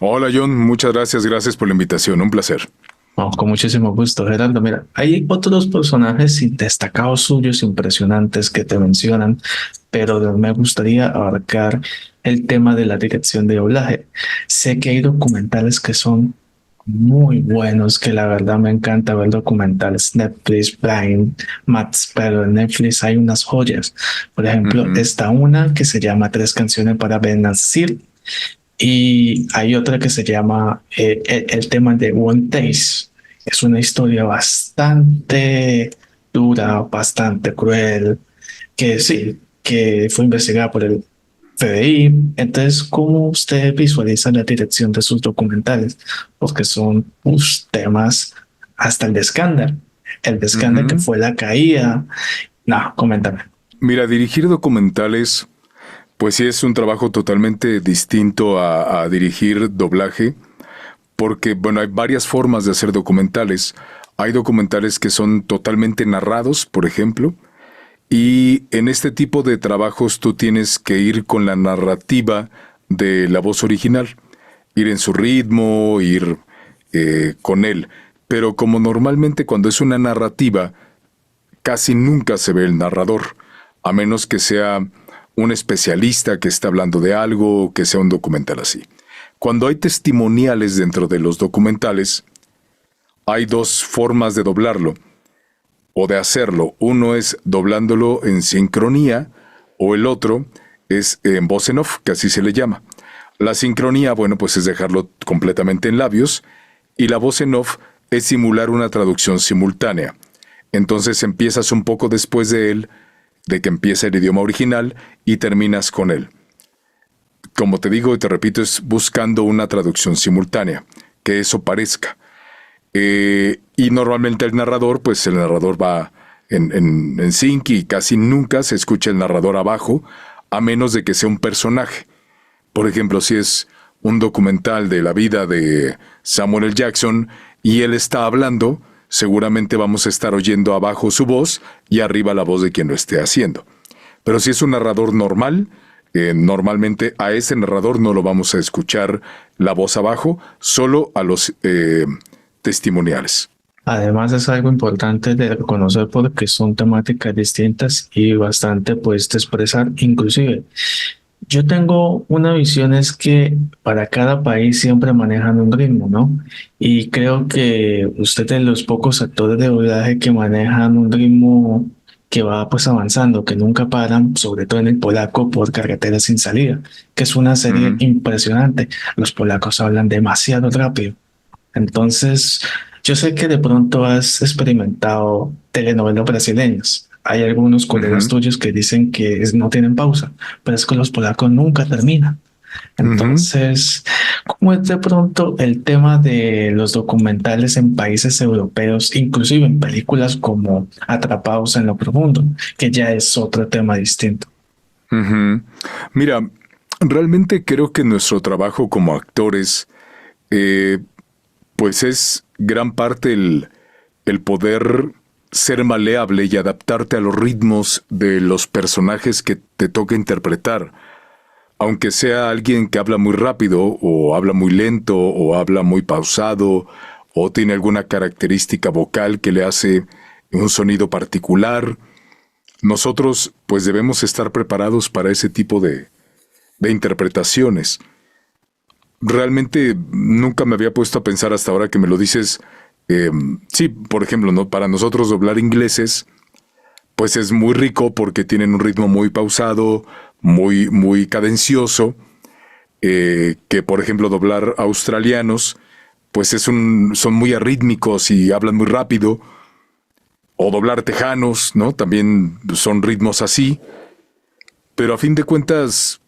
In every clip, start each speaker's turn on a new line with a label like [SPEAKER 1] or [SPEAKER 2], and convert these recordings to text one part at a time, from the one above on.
[SPEAKER 1] Hola John, muchas gracias por la invitación, un placer.
[SPEAKER 2] No, con muchísimo gusto, Gerardo. Mira, hay otros personajes destacados suyos impresionantes que te mencionan, pero me gustaría abarcar el tema de la dirección de doblaje. Sé que hay documentales que son muy buenos, que la verdad me encanta ver documentales. Netflix, Prime, Max, pero en Netflix hay unas joyas. Por ejemplo,
[SPEAKER 1] Ujú.
[SPEAKER 2] está una que se llama Tres canciones para Benazir y hay otra que se llama el tema de One Taste. Es una historia bastante dura, bastante cruel, que sí, que fue investigada por el FBI. Entonces, ¿cómo usted visualiza la dirección de sus documentales? Porque son temas hasta el de escándalo. El de escándalo que
[SPEAKER 1] Ujú.
[SPEAKER 2] fue la caída. No, coméntame.
[SPEAKER 1] Mira, dirigir documentales, pues sí es un trabajo totalmente distinto a dirigir doblaje, porque, bueno, hay varias formas de hacer documentales. Hay documentales que son totalmente narrados, por ejemplo, y en este tipo de trabajos tú tienes que ir con la narrativa de la voz original, ir en su ritmo, ir con él. Pero como normalmente cuando es una narrativa, casi nunca se ve el narrador, a menos que sea un especialista que está hablando de algo o que sea un documental así. Cuando hay testimoniales dentro de los documentales, hay dos formas de doblarlo o de hacerlo. Uno es doblándolo en sincronía o el otro es en voz en off, que así se le llama. La sincronía, bueno, pues es dejarlo completamente en labios y la voz en off es simular una traducción simultánea. Entonces empiezas un poco después de él, de que empieza el idioma original y terminas con él. Como te digo y te repito, es buscando una traducción simultánea, que eso parezca. Y normalmente el narrador, pues el narrador va en sync y casi nunca se escucha el narrador abajo, a menos de que sea un personaje. Por ejemplo, si es un documental de la vida de Samuel L. Jackson y él está hablando, seguramente vamos a estar oyendo abajo su voz y arriba la voz de quien lo esté haciendo. Pero si es un narrador normal, normalmente a ese narrador no lo vamos a escuchar la voz abajo, solo a los testimoniales.
[SPEAKER 2] Además es algo importante de reconocer porque son temáticas distintas y bastante pues de expresar. Inclusive, yo tengo una visión es que para cada país siempre manejan un ritmo, ¿no? Y creo que usted es de los pocos actores de doblaje que manejan un ritmo que va pues avanzando, que nunca paran, sobre todo en el polaco por Carretera sin salida, que es una serie
[SPEAKER 1] Ujú.
[SPEAKER 2] impresionante. Los polacos hablan demasiado rápido. Entonces, yo sé que de pronto has experimentado telenovelas brasileñas. Hay algunos colegas
[SPEAKER 1] Ujú.
[SPEAKER 2] tuyos que dicen que no tienen pausa, pero es que los polacos nunca terminan.
[SPEAKER 1] Ujú.
[SPEAKER 2] Entonces, ¿cómo es de pronto el tema de los documentales en países europeos, inclusive en películas como Atrapados en lo Profundo, que ya es otro tema distinto?
[SPEAKER 1] Ujú. Mira, realmente creo que nuestro trabajo como actores, eh, pues es gran parte el poder ser maleable y adaptarte a los ritmos de los personajes que te toca interpretar. Aunque sea alguien que habla muy rápido, o habla muy lento, o habla muy pausado, o tiene alguna característica vocal que le hace un sonido particular, nosotros pues debemos estar preparados para ese tipo de interpretaciones. Realmente nunca me había puesto a pensar hasta ahora que me lo dices. Sí, por ejemplo, ¿no? Para nosotros doblar ingleses, pues es muy rico porque tienen un ritmo muy pausado, muy cadencioso, que por ejemplo doblar australianos, pues son muy arrítmicos y hablan muy rápido, o doblar tejanos, ¿no? También son ritmos así, pero a fin de cuentas,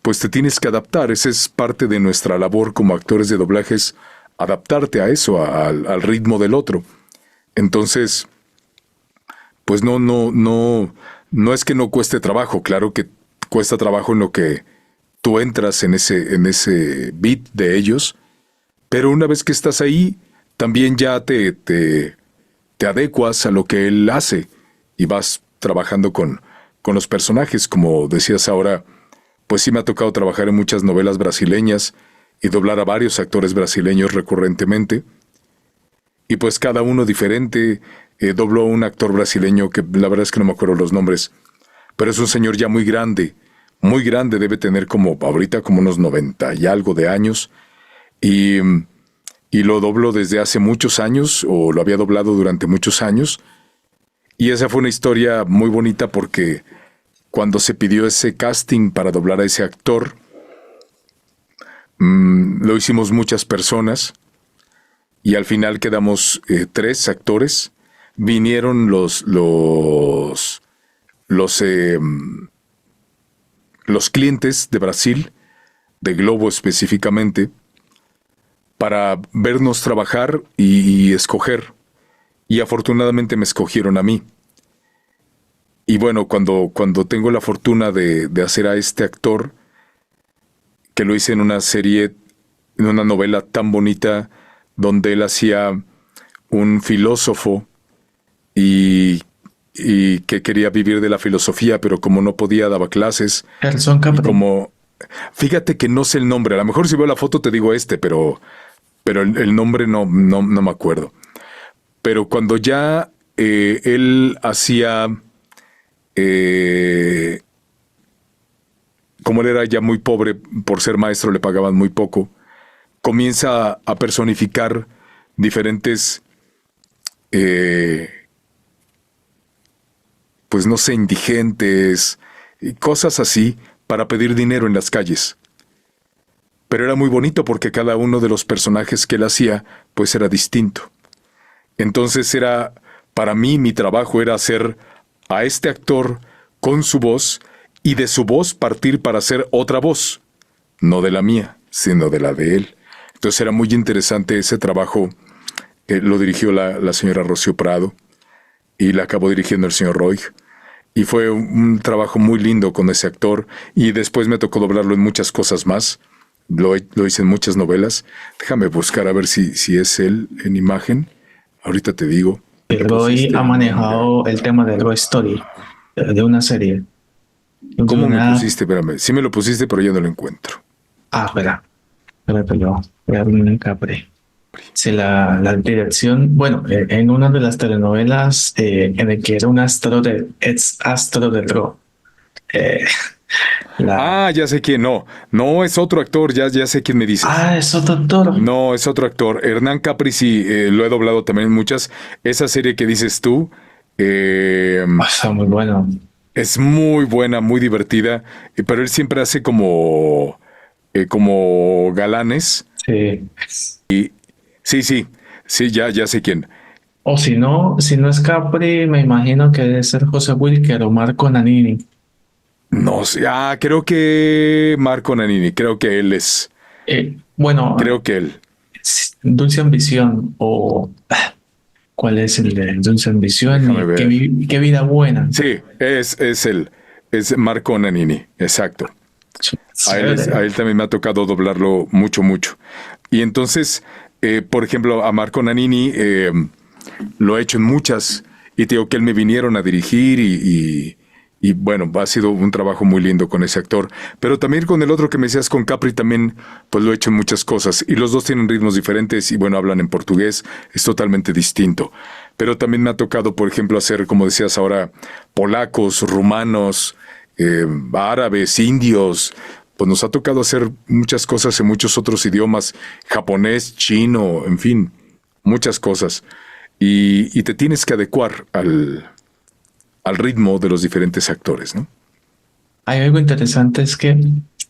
[SPEAKER 1] pues te tienes que adaptar. Esa es parte de nuestra labor como actores de doblajes, adaptarte a eso, al ritmo del otro. Entonces, pues no es que no cueste trabajo, claro que cuesta trabajo en lo que tú entras en ese beat de ellos, pero una vez que estás ahí, también ya te adecuas a lo que él hace y vas trabajando con los personajes, como decías ahora, pues sí me ha tocado trabajar en muchas novelas brasileñas y doblar a varios actores brasileños recurrentemente. Y pues cada uno diferente. Dobló a un actor brasileño que la verdad es que no me acuerdo los nombres, pero es un señor ya muy grande, debe tener como ahorita como unos 90 y algo de años, y, y lo dobló desde hace muchos años, o lo había doblado durante muchos años, y esa fue una historia muy bonita porque cuando se pidió ese casting para doblar a ese actor, lo hicimos muchas personas, y al final quedamos 3 actores. Vinieron los clientes de Brasil, de Globo específicamente, para vernos trabajar y escoger. Y afortunadamente me escogieron a mí. Y bueno, cuando tengo la fortuna de hacer a este actor, que lo hice en una serie, en una novela tan bonita, donde él hacía un filósofo y que quería vivir de la filosofía, pero como no podía, daba clases.
[SPEAKER 2] Gerson Capri.
[SPEAKER 1] Fíjate que no sé el nombre, a lo mejor si veo la foto te digo pero el nombre no me acuerdo. Pero cuando ya él hacía, como él era ya muy pobre, por ser maestro le pagaban muy poco, comienza a personificar diferentes pues no sé, indigentes, y cosas así, para pedir dinero en las calles. Pero era muy bonito porque cada uno de los personajes que él hacía, pues era distinto. Entonces para mí mi trabajo era hacer a este actor con su voz, y de su voz partir para hacer otra voz, no de la mía, sino de la de él. Entonces era muy interesante ese trabajo. Lo dirigió la señora Rocío Prado, y la acabó dirigiendo el señor Roy. Y fue un trabajo muy lindo con ese actor. Y después me tocó doblarlo en muchas cosas más. Lo hice en muchas novelas. Déjame buscar a ver si es él en imagen. Ahorita te digo.
[SPEAKER 2] Roy ha manejado el tema de Roy Story, de una serie.
[SPEAKER 1] ¿Cómo me pusiste? Espérame. Sí me lo pusiste, pero yo no lo encuentro.
[SPEAKER 2] Espera, yo voy a abrir un Capri. Sí, la dirección, bueno, en una de las telenovelas en el que era un astro ex astro de Ro.
[SPEAKER 1] Ya sé quién, no es otro actor, ya sé quién me dices.
[SPEAKER 2] Es otro actor.
[SPEAKER 1] No, es otro actor. Hernán Capri, sí, lo he doblado también en muchas. Esa serie que dices tú,
[SPEAKER 2] está muy bueno.
[SPEAKER 1] Es muy buena, muy divertida, pero él siempre hace como galanes.
[SPEAKER 2] Sí.
[SPEAKER 1] Sí, ya sé quién.
[SPEAKER 2] O si no es Capri, me imagino que debe ser José Wilker o Marco Nanini.
[SPEAKER 1] No sé, creo que Marco Nanini, creo que él es.
[SPEAKER 2] Bueno,
[SPEAKER 1] creo que él.
[SPEAKER 2] Dulce Ambición o ¿cuál es el de Dulce Ambición? Qué vida buena.
[SPEAKER 1] Sí, es él, es Marco Nanini, exacto. A él también me ha tocado doblarlo mucho. Y entonces, por ejemplo, a Marco Nanini lo he hecho en muchas, y te digo que él me vinieron a dirigir y bueno, ha sido un trabajo muy lindo con ese actor. Pero también con el otro que me decías, con Capri, también pues lo he hecho en muchas cosas, y los dos tienen ritmos diferentes y bueno, hablan en portugués, es totalmente distinto. Pero también me ha tocado, por ejemplo, hacer, como decías ahora, polacos, rumanos, árabes, indios. Pues nos ha tocado hacer muchas cosas en muchos otros idiomas, japonés, chino, en fin, muchas cosas. Y te tienes que adecuar al ritmo de los diferentes actores, ¿no?
[SPEAKER 2] Hay algo interesante, es que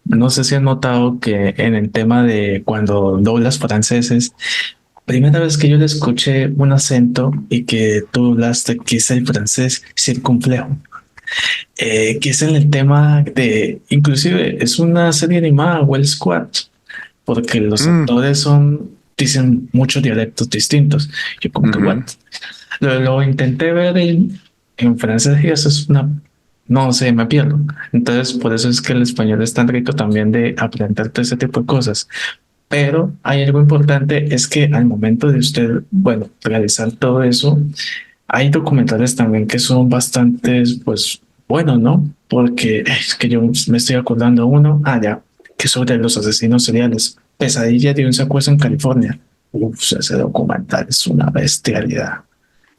[SPEAKER 2] no sé si han notado que en el tema de cuando doblas franceses, primera vez que yo le escuché un acento y que tú hablaste que es el francés circunflejo. Que es en el tema de, inclusive es una serie animada, Well Squad, porque los actores dicen muchos dialectos distintos. Yo como que, what? Lo intenté ver en francés y eso es no sé, me pierdo. Entonces, por eso es que el español es tan rico también de aprender todo ese tipo de cosas. Pero hay algo importante, es que al momento de usted, bueno, realizar todo eso, hay documentales también que son bastantes, pues, buenos, ¿no? Porque es que yo me estoy acordando uno, ya, que es sobre los asesinos seriales. Pesadilla de un secuestro en California. Uf, ese documental es una bestialidad.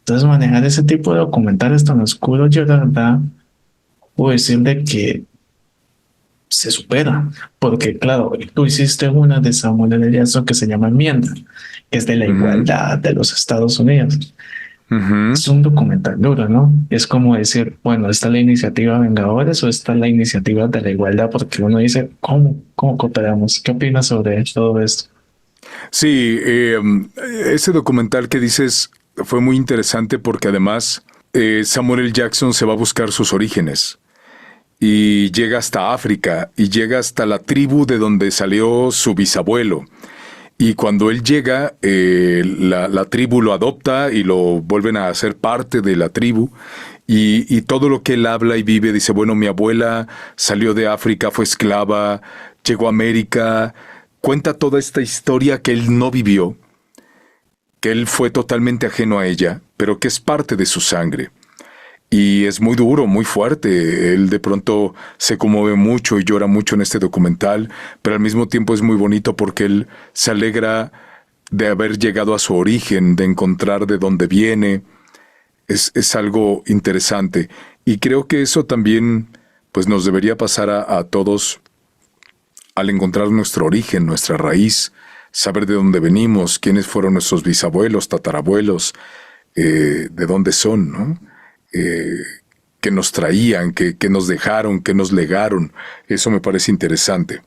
[SPEAKER 2] Entonces, manejar ese tipo de documentales tan oscuros, yo la verdad puedo decir de que se supera, porque claro, tú hiciste una de Samuel L. Jackson que se llama Enmienda, que es de la
[SPEAKER 1] Ujú,
[SPEAKER 2] igualdad de los Estados Unidos.
[SPEAKER 1] ujú.
[SPEAKER 2] Es un documental duro, ¿no? Es como decir, bueno, ¿está la iniciativa Vengadores o está la iniciativa de la igualdad? Porque uno dice, ¿cómo cooperamos? ¿Qué opinas sobre todo esto?
[SPEAKER 1] Sí, ese documental que dices fue muy interesante porque además Samuel L. Jackson se va a buscar sus orígenes y llega hasta África y llega hasta la tribu de donde salió su bisabuelo. Y cuando él llega, la tribu lo adopta y lo vuelven a hacer parte de la tribu. Y todo lo que él habla y vive, dice, bueno, mi abuela salió de África, fue esclava, llegó a América. Cuenta toda esta historia que él no vivió, que él fue totalmente ajeno a ella, pero que es parte de su sangre. Y es muy duro, muy fuerte. Él de pronto se conmueve mucho y llora mucho en este documental, pero al mismo tiempo es muy bonito porque él se alegra de haber llegado a su origen, de encontrar de dónde viene. Es algo interesante. Y creo que eso también pues nos debería pasar a todos al encontrar nuestro origen, nuestra raíz, saber de dónde venimos, quiénes fueron nuestros bisabuelos, tatarabuelos, de dónde son, ¿no? Eh, que nos traían, que nos dejaron, que nos legaron. Eso me parece interesante.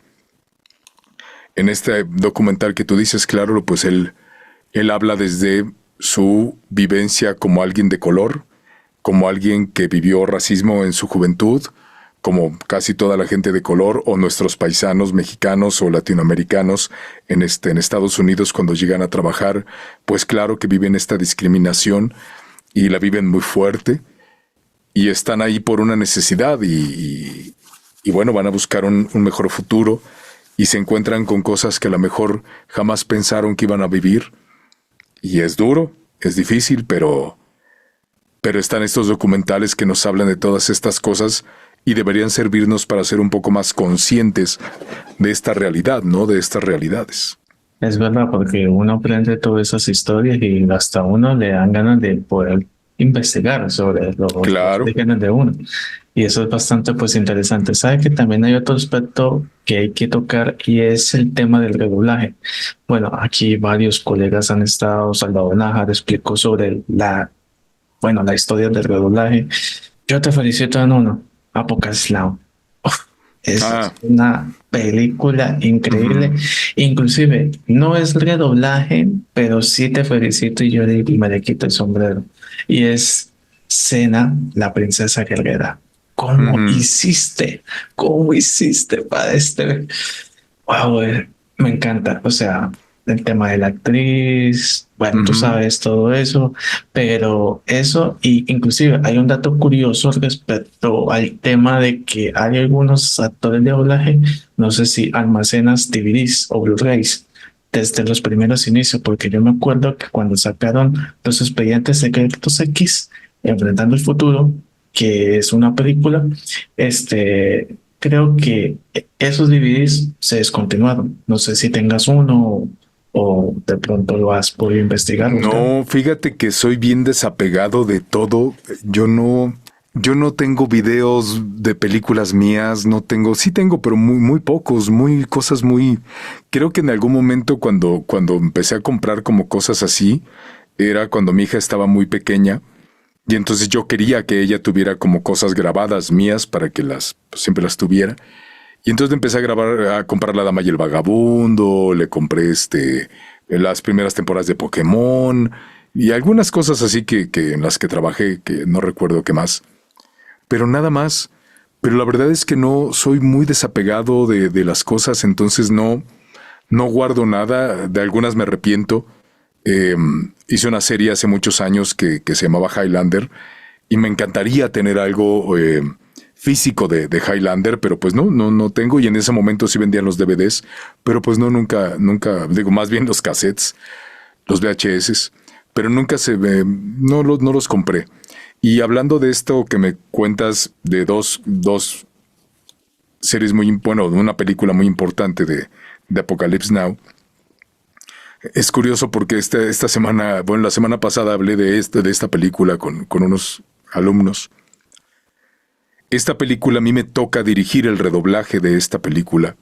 [SPEAKER 1] En este documental que tú dices, claro, pues él habla desde su vivencia como alguien de color, como alguien que vivió racismo en su juventud, como casi toda la gente de color o nuestros paisanos mexicanos o latinoamericanos en Estados Unidos cuando llegan a trabajar, pues claro que viven esta discriminación y la viven muy fuerte y están ahí por una necesidad y bueno, van a buscar un mejor futuro y se encuentran con cosas que a lo mejor jamás pensaron que iban a vivir y es duro, es difícil, pero están estos documentales que nos hablan de todas estas cosas y deberían servirnos para ser un poco más conscientes de esta realidad, ¿no? De estas realidades.
[SPEAKER 2] Es verdad, porque uno aprende todas esas historias y hasta uno le dan ganas de poder investigar sobre los
[SPEAKER 1] Claro.
[SPEAKER 2] orígenes de uno. Y eso es bastante pues interesante. Sabe que también hay otro aspecto que hay que tocar y es el tema del redoblaje. Bueno, aquí varios colegas han estado, Salvador Nájar explicó sobre la historia del redoblaje. Yo te felicito en uno, Apocalypse Now. Es
[SPEAKER 1] Ah,
[SPEAKER 2] una película increíble.
[SPEAKER 1] ujú.
[SPEAKER 2] Inclusive, no es redoblaje, pero sí te felicito y yo me le quito el sombrero. Y es Cena, la princesa guerrera. ¿Cómo
[SPEAKER 1] Ujú,
[SPEAKER 2] hiciste? ¿Cómo hiciste para este? Wow, me encanta. O sea, el tema de la actriz, bueno, tú
[SPEAKER 1] ujú.
[SPEAKER 2] sabes todo eso, pero eso, y inclusive hay un dato curioso respecto al tema de que hay algunos actores de doblaje, no sé si almacenas DVDs o Blu-rays desde los primeros inicios, porque yo me acuerdo que cuando sacaron los Expedientes Secretos X, Enfrentando el Futuro, que es una película, creo que esos DVDs se descontinuaron. No sé si tengas uno o de pronto lo has podido investigar, buscar.
[SPEAKER 1] No, fíjate que soy bien desapegado de todo. Yo no tengo videos de películas mías, no tengo, sí tengo, pero muy, muy pocos, muy cosas muy. Creo que en algún momento cuando empecé a comprar como cosas así, era cuando mi hija estaba muy pequeña. Y entonces yo quería que ella tuviera como cosas grabadas mías para que pues, siempre las tuviera. Y entonces empecé a grabar, a comprar La Dama y el Vagabundo, le compré las primeras temporadas de Pokémon y algunas cosas así que en las que trabajé, que no recuerdo qué más. Pero nada más. Pero la verdad es que no soy muy desapegado de las cosas, entonces no guardo nada. De algunas me arrepiento. Eh, Hice una serie hace muchos años que se llamaba Highlander y me encantaría tener algo físico de Highlander, pero pues no tengo y en ese momento sí vendían los DVDs, pero pues no, nunca, digo, más bien los cassettes, los VHS, pero nunca no los compré. Y hablando de esto que me cuentas de dos series bueno, una película muy importante de Apocalypse Now. Es curioso porque esta semana, bueno, la semana pasada hablé de esta película con unos alumnos. Esta película, a mí me toca dirigir el redoblaje de esta película.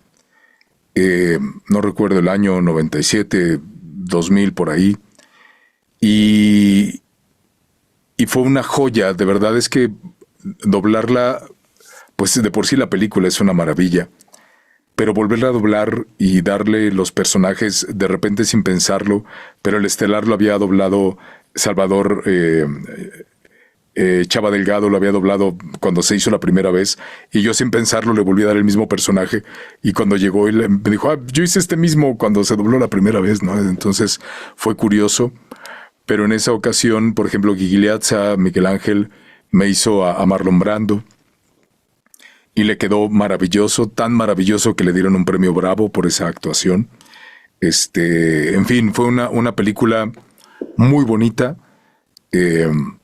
[SPEAKER 1] No recuerdo el año, 97, 2000, por ahí. Y fue una joya, de verdad es que doblarla, pues de por sí la película es una maravilla. Pero volverla a doblar y darle los personajes de repente sin pensarlo, pero el estelar lo había doblado Salvador Chava Delgado, lo había doblado cuando se hizo la primera vez, y yo sin pensarlo le volví a dar el mismo personaje, y cuando llegó él me dijo, yo hice este mismo cuando se dobló la primera vez, ¿no? Entonces fue curioso, pero en esa ocasión, por ejemplo, Guigliazza, Miguel Ángel, me hizo a Marlon Brando, y le quedó maravilloso, tan maravilloso que le dieron un premio Bravo por esa actuación. En fin, fue una película muy bonita, un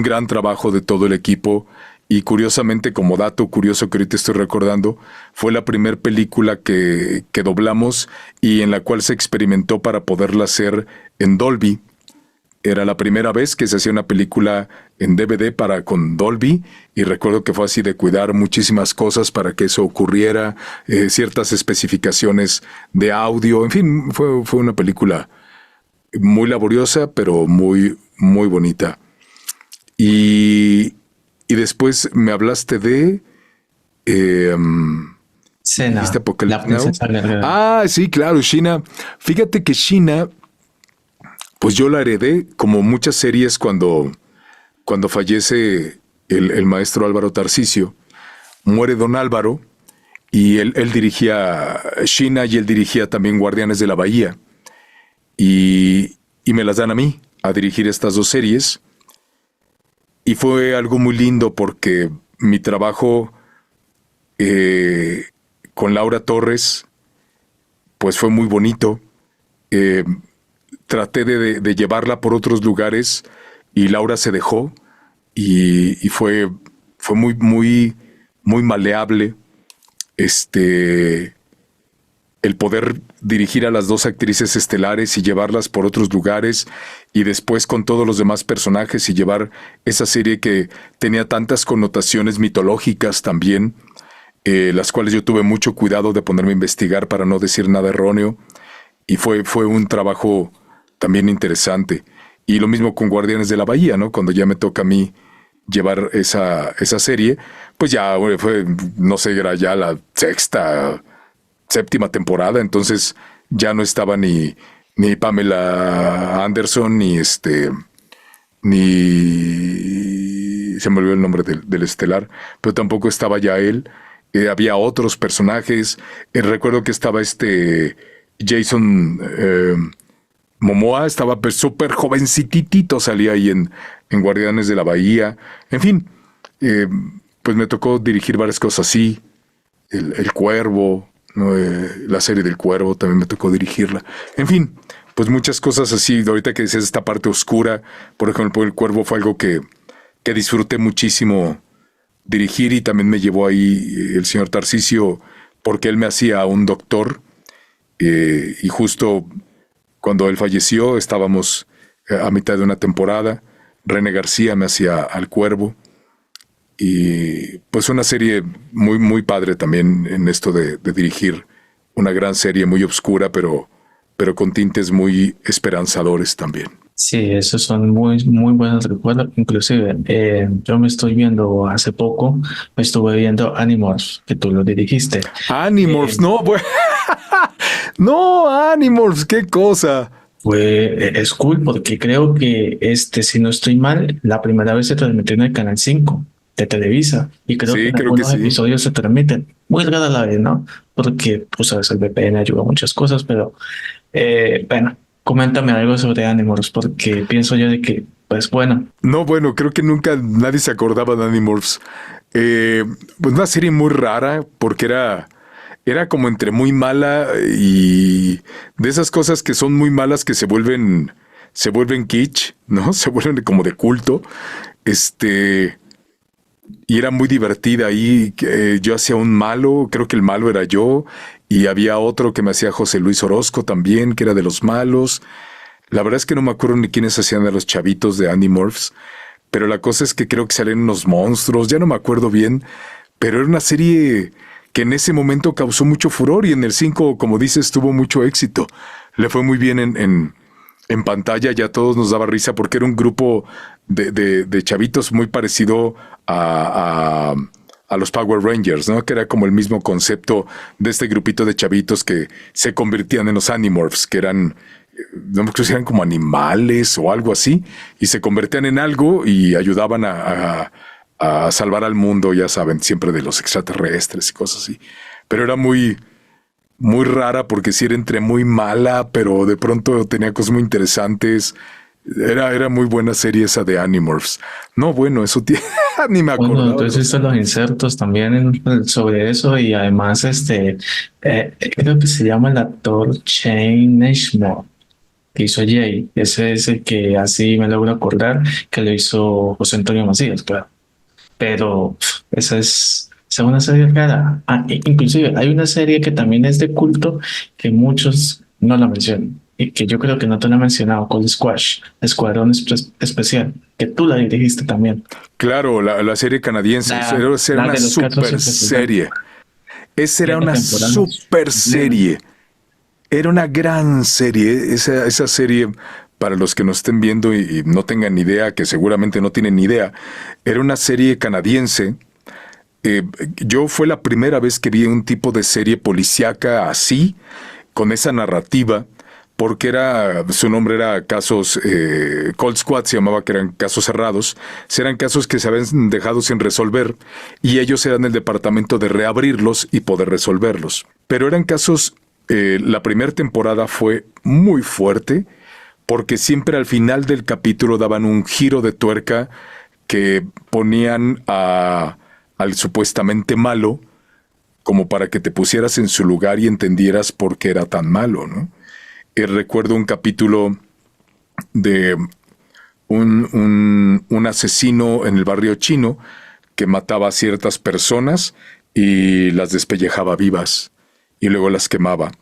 [SPEAKER 1] gran trabajo de todo el equipo. Y curiosamente, como dato curioso que ahorita estoy recordando, fue la primera película que doblamos y en la cual se experimentó para poderla hacer en Dolby. Era la primera vez que se hacía una película en DVD con Dolby, y recuerdo que fue así de cuidar muchísimas cosas para que eso ocurriera, ciertas especificaciones de audio, en fin, fue una película muy laboriosa, pero muy, muy bonita. Y después me hablaste de...
[SPEAKER 2] Cena,
[SPEAKER 1] ¿dijiste Apocalypse
[SPEAKER 2] la princesa
[SPEAKER 1] Now?
[SPEAKER 2] guerrera.
[SPEAKER 1] Sí, claro, Sheena. Fíjate que Sheena, pues yo la heredé como muchas series cuando fallece el maestro Álvaro Tarcisio. Muere don Álvaro y él dirigía Sheena y él dirigía también Guardianes de la Bahía. Y me las dan a mí a dirigir estas dos series. Y fue algo muy lindo porque mi trabajo con Laura Torres pues fue muy bonito. Traté de llevarla por otros lugares y Laura se dejó y fue muy, muy, muy maleable el poder dirigir a las dos actrices estelares y llevarlas por otros lugares y después con todos los demás personajes y llevar esa serie que tenía tantas connotaciones mitológicas también, las cuales yo tuve mucho cuidado de ponerme a investigar para no decir nada erróneo, y fue un trabajo también interesante. Y lo mismo con Guardianes de la Bahía, ¿no? Cuando ya me toca a mí llevar esa serie, pues ya fue, no sé, era ya la séptima temporada, entonces ya no estaba ni Pamela Anderson, ni se me olvidó el nombre del estelar, pero tampoco estaba ya él. Había otros personajes. Recuerdo que estaba Jason Momoa, estaba súper jovencitito, salía ahí en Guardianes de la Bahía. En fin, pues me tocó dirigir varias cosas así. El Cuervo, ¿no? La serie del Cuervo también me tocó dirigirla. En fin, pues muchas cosas así. Ahorita que decías esta parte oscura, por ejemplo, el Cuervo fue algo que disfruté muchísimo dirigir, y también me llevó ahí el señor Tarcisio porque él me hacía un doctor, y justo cuando él falleció estábamos a mitad de una temporada. René García me hacía al Cuervo, y pues una serie muy, muy padre también en esto de dirigir una gran serie muy oscura, pero con tintes muy esperanzadores también.
[SPEAKER 2] Sí, esos son muy, muy buenos recuerdos. Inclusive, yo me estoy viendo hace poco, me estuve viendo Animorphs, que tú lo dirigiste.
[SPEAKER 1] Animorphs, no, no, Animorphs, qué cosa.
[SPEAKER 2] Es cool porque creo que si no estoy mal, la primera vez se transmitió en el Canal 5 de Televisa, y creo que
[SPEAKER 1] Sí,
[SPEAKER 2] en
[SPEAKER 1] creo que
[SPEAKER 2] algunos
[SPEAKER 1] sí.
[SPEAKER 2] episodios se transmiten. Muy rara la vez, ¿no? Porque, pues, a veces el VPN ayuda a muchas cosas, pero bueno, coméntame algo sobre Animorphs, porque pienso yo de que, pues bueno,
[SPEAKER 1] No, bueno, creo que nunca nadie se acordaba de Animorphs. Pues una serie muy rara, porque era como entre muy mala y de esas cosas que son muy malas que se vuelven kitsch, ¿no? Se vuelven como de culto. y era muy divertida ahí. Yo hacía un malo, creo que el malo era yo, y había otro que me hacía José Luis Orozco también, que era de los malos. La verdad es que no me acuerdo ni quiénes hacían de los chavitos de Animorphs, pero la cosa es que creo que salen unos monstruos, ya no me acuerdo bien, pero era una serie que en ese momento causó mucho furor y en el 5, como dices, tuvo mucho éxito. Le fue muy bien en pantalla, ya a todos nos daba risa porque era un grupo de chavitos muy parecido a los Power Rangers, ¿no? Que era como el mismo concepto de este grupito de chavitos que se convertían en los Animorphs, que eran, no me acuerdo si eran como animales o algo así, y se convertían en algo y ayudaban a salvar al mundo, ya saben, siempre de los extraterrestres y cosas así. Pero era muy rara porque sí era entre muy mala, pero de pronto tenía cosas muy interesantes. Era muy buena serie esa de Animorphs. No, bueno, eso ni me
[SPEAKER 2] Bueno,
[SPEAKER 1] acordaba.
[SPEAKER 2] entonces hiciste los insertos también sobre eso y además creo que se llama el actor Shane Ashmore que hizo Jay. Ese es el que así me logro acordar que lo hizo José Antonio Macías, claro. Pero esa es una serie rara. Ah, inclusive hay una serie que también es de culto que muchos no la mencionan y que yo creo que no te la he mencionado, Cold Squash, Especial, que tú la dirigiste también.
[SPEAKER 1] Claro, la serie canadiense. Esa era
[SPEAKER 2] La
[SPEAKER 1] una
[SPEAKER 2] de los casos
[SPEAKER 1] super serie. Esa era
[SPEAKER 2] 7
[SPEAKER 1] una
[SPEAKER 2] temporadas.
[SPEAKER 1] super serie. Era una gran serie. Esa serie, para los que nos estén viendo y no tengan ni idea, que seguramente no tienen ni idea, era una serie canadiense. Yo fue la primera vez que vi un tipo de serie policíaca así, con esa narrativa, porque su nombre era casos, Cold Squad se llamaba, que eran casos cerrados, eran casos que se habían dejado sin resolver y ellos eran el departamento de reabrirlos y poder resolverlos. Pero eran casos, la primera temporada fue muy fuerte, porque siempre al final del capítulo daban un giro de tuerca que ponían al supuestamente malo como para que te pusieras en su lugar y entendieras por qué era tan malo, ¿no? Recuerdo un capítulo de un asesino en el barrio chino que mataba a ciertas personas y las despellejaba vivas y luego las quemaba.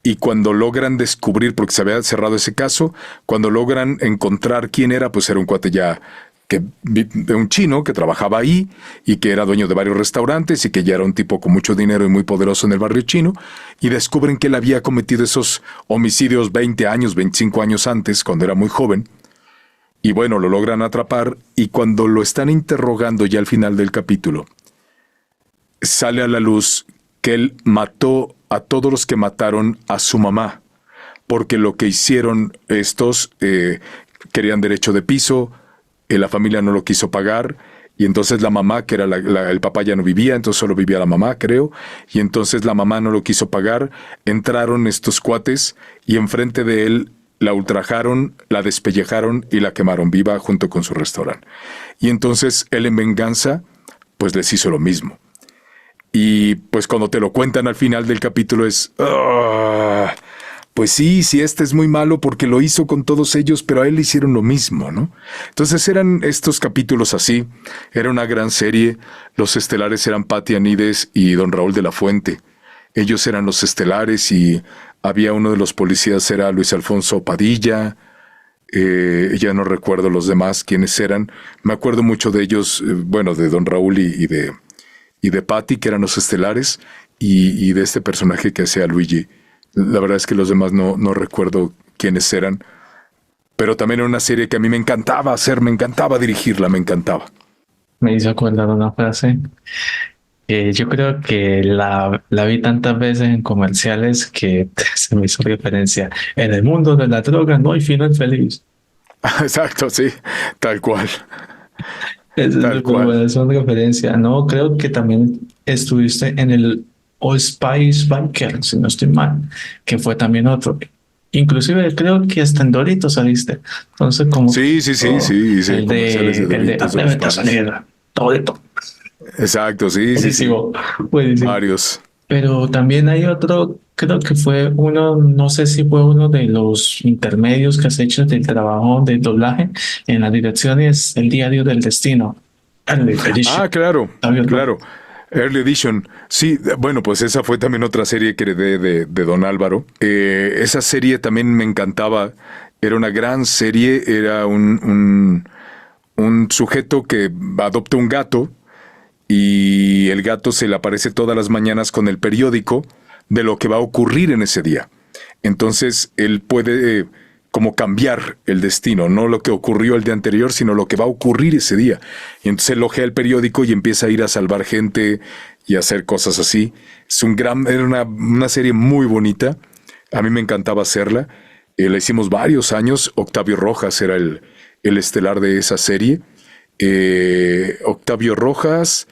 [SPEAKER 1] Y cuando logran descubrir, porque se había cerrado ese caso, cuando logran encontrar quién era, pues era un cuate ya de un chino que trabajaba ahí y que era dueño de varios restaurantes y que ya era un tipo con mucho dinero y muy poderoso en el barrio chino, y descubren que él había cometido esos homicidios 20 años, 25 años antes, cuando era muy joven, y bueno, lo logran atrapar, y cuando lo están interrogando ya al final del capítulo, sale a la luz que él mató a todos los que mataron a su mamá, porque lo que hicieron estos querían derecho de piso, la familia no lo quiso pagar, y entonces la mamá, que era el papá ya no vivía, entonces solo vivía la mamá, creo, y entonces la mamá no lo quiso pagar, entraron estos cuates y enfrente de él la ultrajaron, la despellejaron y la quemaron viva junto con su restaurante. Y entonces él en venganza, pues les hizo lo mismo. Y pues cuando te lo cuentan al final del capítulo es... pues sí, este es muy malo porque lo hizo con todos ellos, pero a él le hicieron lo mismo, ¿no? Entonces eran estos capítulos así, era una gran serie, los estelares eran Patti Anides y don Raúl de la Fuente. Ellos eran los estelares y había uno de los policías, era Luis Alfonso Padilla, ya no recuerdo los demás quiénes eran. Me acuerdo mucho de ellos, bueno, de don Raúl y de Patti, que eran los estelares, y de este personaje que hacía Luigi. La verdad es que los demás no recuerdo quiénes eran, pero también era una serie que a mí me encantaba hacer, me encantaba dirigirla, me encantaba.
[SPEAKER 2] Me hizo acordar una frase que yo creo que la vi tantas veces en comerciales que se me hizo referencia. En el mundo de la droga no hay final feliz.
[SPEAKER 1] Exacto, sí, tal cual,
[SPEAKER 2] Esa es
[SPEAKER 1] tal
[SPEAKER 2] súper
[SPEAKER 1] cual.
[SPEAKER 2] buena, es una referencia. No, creo que también estuviste en el All Spice Banker, si no estoy mal, que fue también otro. Inclusive creo que hasta en Doritos saliste. Entonces, como
[SPEAKER 1] Sí, sí, sí, sí, hice comerciales de
[SPEAKER 2] el de
[SPEAKER 1] Doritos, de los
[SPEAKER 2] Atrévete a
[SPEAKER 1] Padres.
[SPEAKER 2] salir, Dorito.
[SPEAKER 1] Exacto, sí, sí, sí,
[SPEAKER 2] Buenísimo, buenísimo.
[SPEAKER 1] varios.
[SPEAKER 2] Pero también hay otro, creo que fue uno, no sé si fue uno de los intermedios que has hecho del trabajo de doblaje en la dirección, es El Diario del Destino. Early Edition.
[SPEAKER 1] Ah, claro,
[SPEAKER 2] Octavio Rojas.
[SPEAKER 1] claro. Early Edition. Sí, bueno, pues esa fue también otra serie que heredé de Don Álvaro. Esa serie también me encantaba. Era una gran serie. Era un sujeto que adopta un gato y el gato se le aparece todas las mañanas con el periódico de lo que va a ocurrir en ese día. Entonces él puede como cambiar el destino, no lo que ocurrió el día anterior, sino lo que va a ocurrir ese día. Y entonces él ojea el periódico y empieza a ir a salvar gente y a hacer cosas así. Era una serie muy bonita. A mí me encantaba hacerla. La hicimos varios años. Octavio Rojas era el estelar de esa serie. Octavio Rojas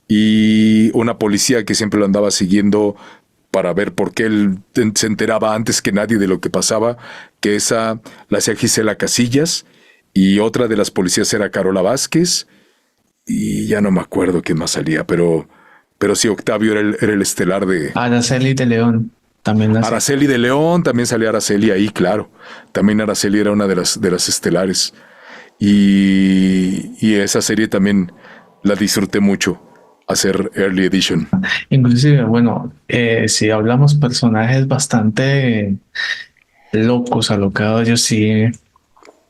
[SPEAKER 1] y una policía que siempre lo andaba siguiendo para ver por qué él se enteraba antes que nadie de lo que pasaba, que esa la hacía Gisela Casillas, y otra de las policías era Carola Vázquez, y ya no me acuerdo quién más salía, pero sí, Octavio era el estelar de
[SPEAKER 2] Araceli de León. También la hacía.
[SPEAKER 1] Araceli de León, también salía Araceli ahí, claro. También Araceli era una de las estelares. Y esa serie también la disfruté mucho, hacer Early Edition.
[SPEAKER 2] Inclusive, bueno, si hablamos personajes bastante locos, alocados, yo sí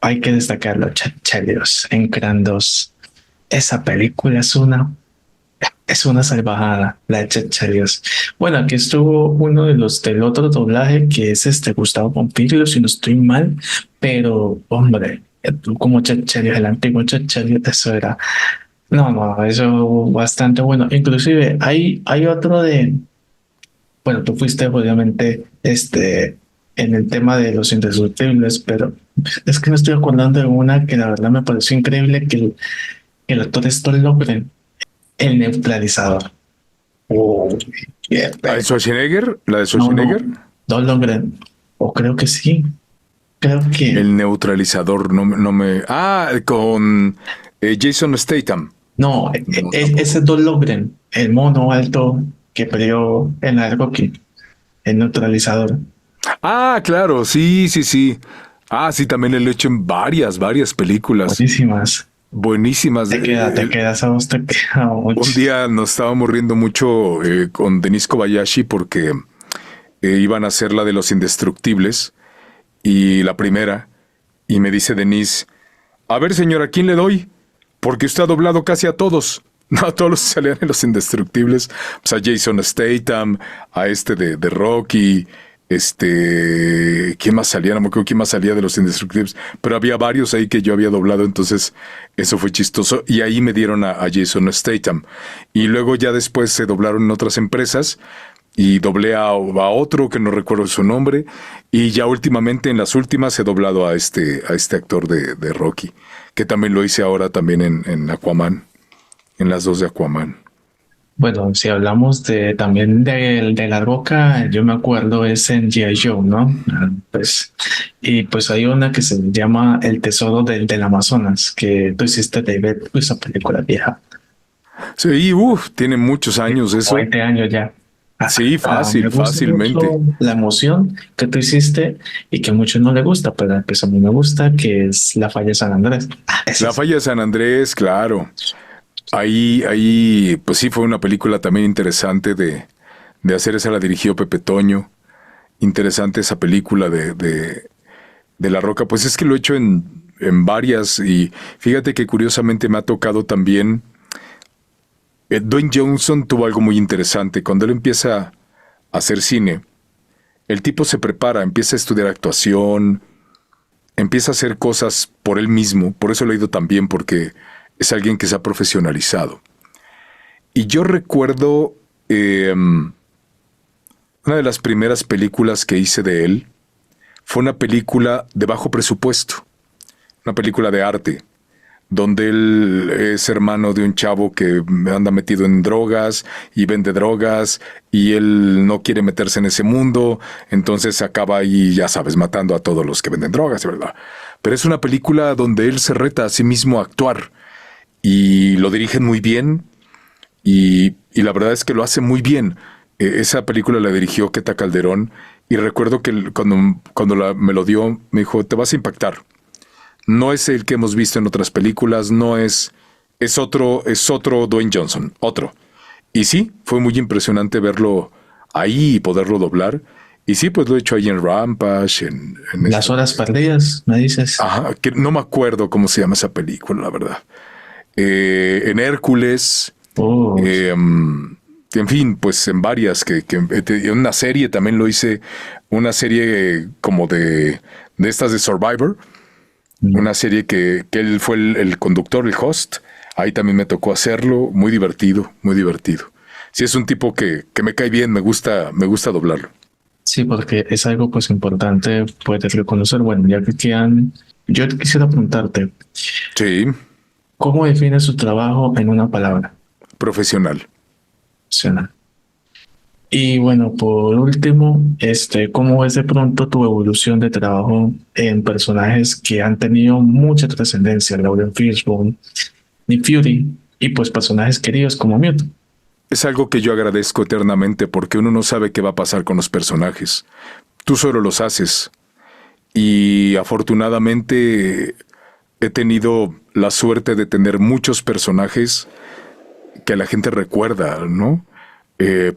[SPEAKER 2] hay que destacar los Chachelios en Cran 2. Esa película es una salvajada, la de Chachelios. Bueno, aquí estuvo uno de los del otro doblaje que es Gustavo Pompilio, si no estoy mal, pero hombre, tú como Chachelios, el antiguo Chachelios, eso era. No, no, eso bastante bueno. Inclusive hay otro bueno, tú fuiste obviamente en el tema de los indestructibles, pero es que me estoy acordando de una que la verdad me pareció increíble que el actor esto logre el neutralizador. Oh, qué
[SPEAKER 1] ¿La de Schwarzenegger? ¿La de
[SPEAKER 2] no,
[SPEAKER 1] Schwarzenegger?
[SPEAKER 2] no logren, o creo que sí, creo que
[SPEAKER 1] El neutralizador, no me... Ah, con Jason Statham.
[SPEAKER 2] no,
[SPEAKER 1] No, tampoco.
[SPEAKER 2] ese Don Logren, el mono alto que peleó en la Rocky, el neutralizador.
[SPEAKER 1] Ah, claro, sí, sí, sí. Ah, sí, también lo he hecho en varias películas.
[SPEAKER 2] Buenísimas.
[SPEAKER 1] Buenísimas.
[SPEAKER 2] Te quedas a vos, te queda
[SPEAKER 1] Un
[SPEAKER 2] mucho.
[SPEAKER 1] día nos estábamos riendo mucho con Denise Kobayashi porque iban a hacer la de los indestructibles y la primera. Y me dice Denise, a ver señor, ¿a quién le doy? Porque usted ha doblado casi a todos. No, a todos los que salían en los indestructibles. Pues a Jason Statham, a de Rocky, ¿quién más salía? No me acuerdo quién más salía de los indestructibles. Pero había varios ahí que yo había doblado, entonces eso fue chistoso. Y ahí me dieron a Jason Statham. Y luego ya después se doblaron en otras empresas y doblé a otro que no recuerdo su nombre, y ya últimamente en las últimas he doblado a este actor de Rocky, que también lo hice ahora también en Aquaman, en las dos de Aquaman.
[SPEAKER 2] Bueno, si hablamos también de La Roca, yo me acuerdo es en G.I. Joe, ¿no? Pues, y pues hay una que se llama El Tesoro del Amazonas, que tú hiciste, David, pues, esa película vieja,
[SPEAKER 1] Sí, tiene muchos años
[SPEAKER 2] como
[SPEAKER 1] eso.
[SPEAKER 2] 20 años ya.
[SPEAKER 1] Sí,
[SPEAKER 2] Me
[SPEAKER 1] fácil,
[SPEAKER 2] gusta mucho
[SPEAKER 1] fácilmente.
[SPEAKER 2] la emoción que tú hiciste y que a muchos no les gusta, pero pues a mí me gusta, que es La Falla de San Andrés. Esa
[SPEAKER 1] La
[SPEAKER 2] es
[SPEAKER 1] falla de San Andrés, claro. Ahí, pues sí, fue una película también interesante de hacer. Esa la dirigió Pepe Toño. Interesante esa película de La Roca. Pues es que lo he hecho en varias, y fíjate que curiosamente me ha tocado también. Dwayne Johnson tuvo algo muy interesante. Cuando él empieza a hacer cine, el tipo se prepara, empieza a estudiar actuación, empieza a hacer cosas por él mismo. Por eso le ha ido tan bien, porque es alguien que se ha profesionalizado. Y yo recuerdo una de las primeras películas que hice de él fue una película de bajo presupuesto, una película de arte, donde él es hermano de un chavo que anda metido en drogas y vende drogas, y él no quiere meterse en ese mundo, entonces acaba ahí, ya sabes, matando a todos los que venden drogas, ¿verdad? Pero es una película donde él se reta a sí mismo a actuar, y lo dirigen muy bien, y la verdad es que lo hace muy bien. Esa película la dirigió Queta Calderón, y recuerdo que cuando me lo dio, me dijo, te vas a impactar. No es el que hemos visto en otras películas, no es es otro Dwayne Johnson, otro. Y sí, fue muy impresionante verlo ahí y poderlo doblar. Y sí, pues lo he hecho ahí en Rampage,
[SPEAKER 2] Las horas perdidas, me dices.
[SPEAKER 1] Ajá, que no me acuerdo cómo se llama esa película, la verdad. En Hércules,
[SPEAKER 2] Oh,
[SPEAKER 1] en fin, pues en varias, en una serie también lo hice, una serie como de estas de Survivor, una serie que él fue el conductor, el host, ahí también me tocó hacerlo, muy divertido, muy divertido. Sí, es un tipo que me cae bien, me gusta doblarlo.
[SPEAKER 2] sí, porque es algo pues importante poder reconocer. Bueno, ya que quedan, yo quisiera preguntarte,
[SPEAKER 1] Sí,
[SPEAKER 2] ¿cómo defines su trabajo en una palabra?
[SPEAKER 1] profesional.
[SPEAKER 2] Opcional. Y bueno, por último, ¿cómo ves de pronto tu evolución de trabajo en personajes que han tenido mucha trascendencia? Laurel Fishburne, Nick Fury y pues personajes queridos como Mute.
[SPEAKER 1] Es algo que yo agradezco eternamente porque uno no sabe qué va a pasar con los personajes. Tú solo los haces. Y afortunadamente he tenido la suerte de tener muchos personajes que la gente recuerda, ¿no?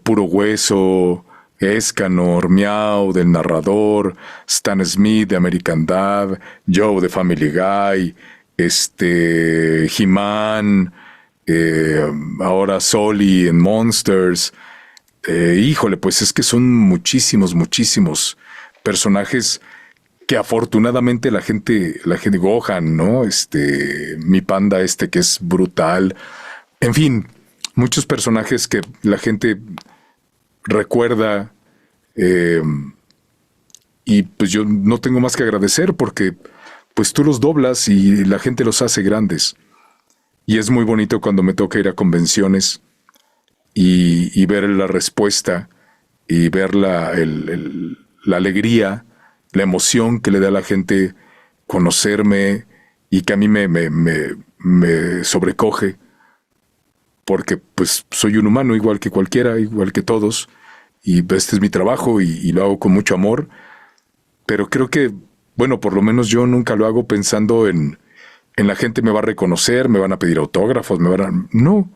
[SPEAKER 1] Puro Hueso, Escanor, Meow del narrador, Stan Smith de American Dad, Joe de Family Guy, He-Man, ahora Sully en Monsters. Híjole, pues es que son muchísimos personajes que afortunadamente la gente Gohan, ¿no? Mi panda que es brutal. En fin, muchos personajes que la gente recuerda, eh, y pues yo no tengo más que agradecer porque pues tú los doblas y la gente los hace grandes. Y es muy bonito cuando me toca ir a convenciones y ver la respuesta y ver la alegría, la emoción que le da a la gente conocerme y que a mí me sobrecoge porque pues soy un humano igual que cualquiera, igual que todos, y este es mi trabajo y lo hago con mucho amor, pero creo que, bueno, por lo menos yo nunca lo hago pensando en la gente me va a reconocer, me van a pedir autógrafos, No,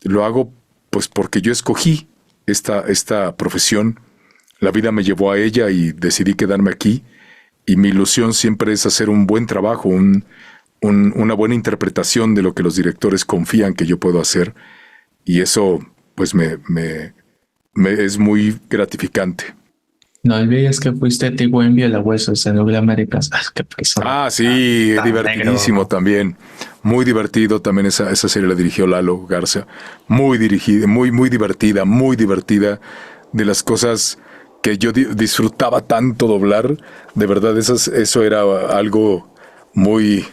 [SPEAKER 1] lo hago pues porque yo escogí esta profesión, la vida me llevó a ella y decidí quedarme aquí, y mi ilusión siempre es hacer un buen trabajo, una buena interpretación de lo que los directores confían que yo puedo hacer, y eso pues me es muy gratificante.
[SPEAKER 2] No olvides que fuiste Tigüen en Violahuesos en Ugly Américas. Ah, qué persona
[SPEAKER 1] Ah, sí,
[SPEAKER 2] tan
[SPEAKER 1] divertidísimo
[SPEAKER 2] negro.
[SPEAKER 1] también. Muy divertido también esa serie la dirigió Lalo Garza. Muy dirigida, muy divertida. De las cosas que yo disfrutaba tanto doblar. De verdad, eso era algo muy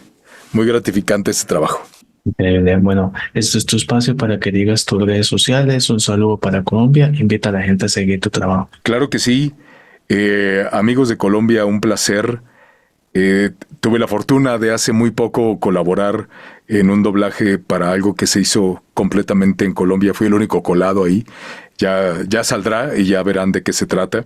[SPEAKER 1] gratificante ese trabajo.
[SPEAKER 2] Increíble. Bueno, este es tu espacio para que digas tus redes sociales. Un saludo para Colombia. Invita a la gente a seguir tu trabajo.
[SPEAKER 1] Claro que sí. Amigos de Colombia, un placer. Tuve la fortuna de hace muy poco colaborar en un doblaje para algo que se hizo completamente en Colombia. Fui el único colado ahí. Ya saldrá y ya verán de qué se trata.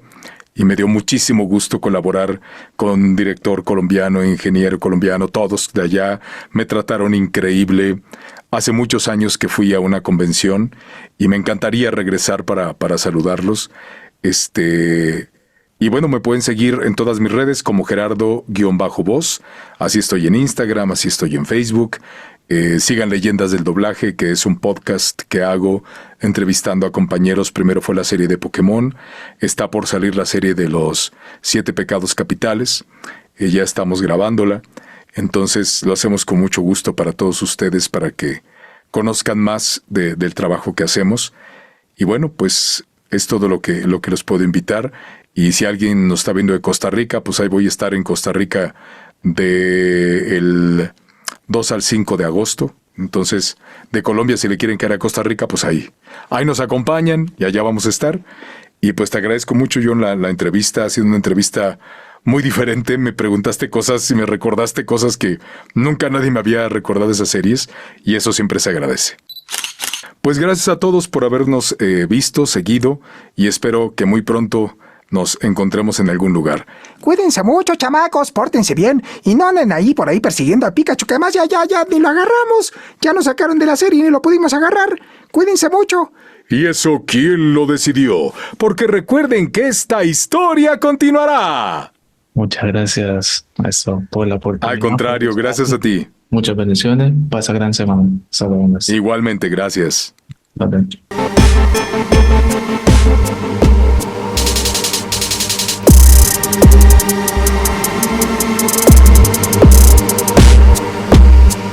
[SPEAKER 1] Y me dio muchísimo gusto colaborar con director colombiano, ingeniero colombiano, todos de allá. Me trataron increíble. Hace muchos años que fui a una convención y me encantaría regresar para saludarlos. Y bueno, me pueden seguir en todas mis redes como Gerardo-Voz. Así estoy en Instagram, así estoy en Facebook. Sigan Leyendas del Doblaje, que es un podcast que hago entrevistando a compañeros. Primero fue la serie de Pokémon. Está por salir la serie de los 7 pecados capitales. Ya estamos grabándola. Entonces lo hacemos con mucho gusto para todos ustedes, para que conozcan más del trabajo que hacemos. Y bueno, pues es todo lo que los puedo invitar. Y si alguien nos está viendo de Costa Rica, pues ahí voy a estar en Costa Rica del 2 al 5 de agosto. Entonces, de Colombia, si le quieren caer a Costa Rica, pues ahí nos acompañan y allá vamos a estar. Y pues te agradezco mucho, John, la entrevista. Ha sido una entrevista muy diferente. Me preguntaste cosas y me recordaste cosas que nunca nadie me había recordado de esas series, y eso siempre se agradece. Pues gracias a todos por habernos visto, seguido, y espero que muy pronto nos encontremos en algún lugar.
[SPEAKER 3] Cuídense mucho, chamacos, pórtense bien y no anden ahí por ahí persiguiendo a Pikachu, que además ya, ni lo agarramos. Ya nos sacaron de la serie y ni lo pudimos agarrar. Cuídense mucho.
[SPEAKER 1] ¿Y eso quién lo decidió? Porque recuerden que esta historia continuará.
[SPEAKER 2] Muchas gracias, maestro, por la oportunidad.
[SPEAKER 1] Al contrario, gracias a ti.
[SPEAKER 2] Muchas bendiciones. Pasa gran semana. Saludos.
[SPEAKER 1] Igualmente, gracias.
[SPEAKER 2] Bye, bye.